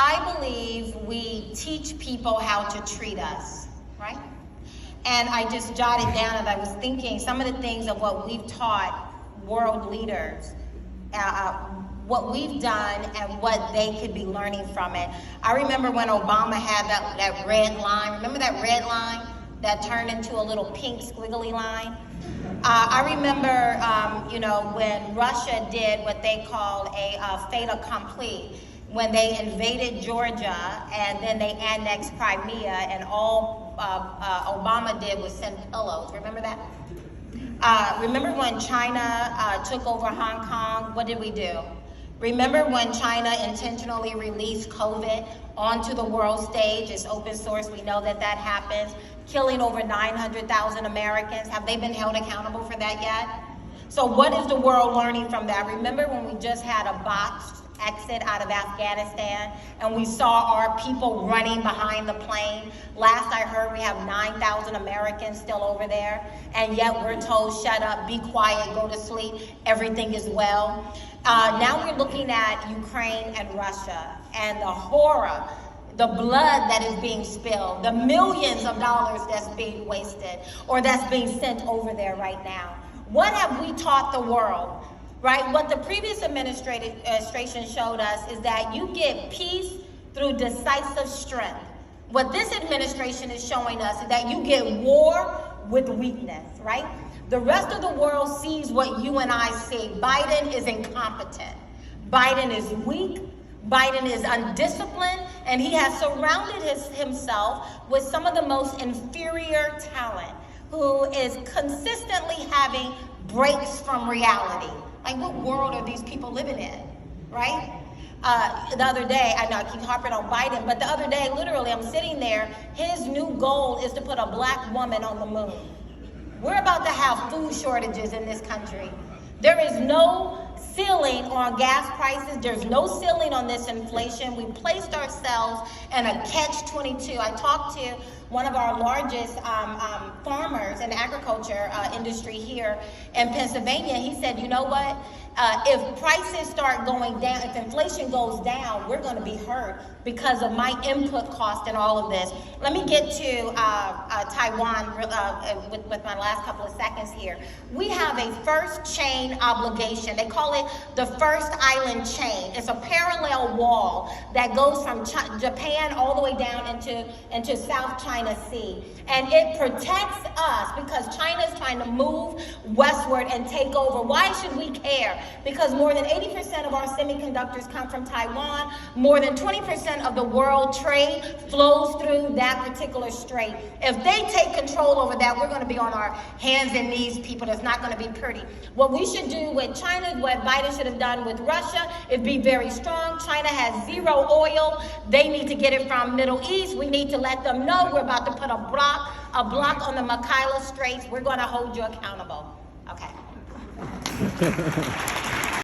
I believe we teach people how to treat us, right? And I just jotted down as I was thinking some of the things of what we've taught world leaders, what we've done and what they could be learning from it. I remember when Obama had that red line. Remember that red line that turned into a little pink squiggly line? I remember, when Russia did what they called a fait accompli, when they invaded Georgia and then they annexed Crimea, and all Obama did was send pillows. Remember that? Remember when China took over Hong Kong? What did we do? Remember when China intentionally released COVID onto the world stage? It's open source. We know that that happens. Killing over 900,000 Americans. Have they been held accountable for that yet? So what is the world learning from that? Remember when we just had a botched exit out of Afghanistan and we saw our people running behind the plane? Last I heard, we have 9,000 Americans still over there, and yet we're told, shut up, be quiet, go to sleep, everything is well. Now we're looking at Ukraine and Russia and the horror, the blood that is being spilled, the millions of dollars that's being wasted or that's being sent over there right now. What have we taught the world? Right? What the previous administration showed us is that you get peace through decisive strength. What this administration is showing us is that you get war with weakness, right? The rest of the world sees what you and I see. Biden is incompetent. Biden is weak. Biden is undisciplined, and he has surrounded himself with some of the most inferior talent who is consistently having breaks from reality. Like, what world are these people living in, right? The other day, I know I keep harping on Biden, but the other day, literally, I'm sitting there. His new goal is to put a black woman on the moon. We're about to have food shortages in this country. There is no ceiling on gas prices. There's no ceiling on this inflation. We placed ourselves in a catch-22. I talked to one of our largest farmers in the agriculture industry here in Pennsylvania. He said, you know what? If prices start going down, if inflation goes down, we're going to be hurt because of my input cost and all of this. Let me get to Taiwan with my last couple of seconds here. We have a first chain obligation. They call it the first island chain. It's a parallel wall that goes from Japan all the way down into South China Sea. And it protects us because China is trying to move westward and take over. Why should we care? Because more than 80% of our semiconductors come from Taiwan. More than 20% of the world trade flows through that particular strait. If they take control over that, we're going to be on our hands and knees, people. It's not going to be pretty. What we should do with China, what Biden should have done with Russia, is be very strong. China has zero oil. They need to get it from Middle East. We need to let them know we're about to put a block on the Makila Straits. We're going to hold you accountable. Okay.